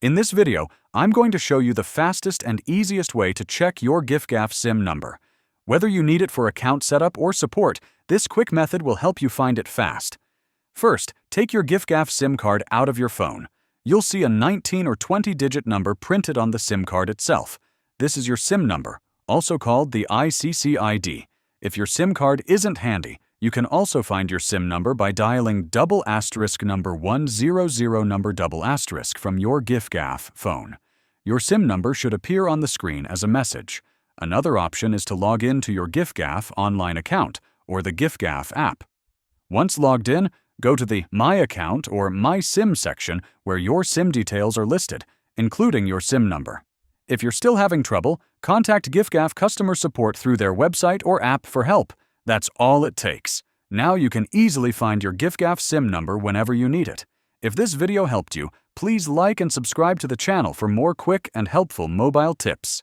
In this video, I'm going to show you the fastest and easiest way to check your Giffgaff SIM number. Whether you need it for account setup or support, this quick method will help you find it fast. First, take your Giffgaff SIM card out of your phone. You'll see a 19 or 20-digit number printed on the SIM card itself. This is your SIM number, also called the ICC ID. If your SIM card isn't handy, you can also find your SIM number by dialing **number 100 number * from your Giffgaff phone. Your SIM number should appear on the screen as a message. Another option is to log in to your Giffgaff online account or the Giffgaff app. Once logged in, go to the My Account or My SIM section where your SIM details are listed, including your SIM number. If you're still having trouble, contact Giffgaff customer support through their website or app for help. That's all it takes. Now you can easily find your Giffgaff SIM number whenever you need it. If this video helped you, please like and subscribe to the channel for more quick and helpful mobile tips.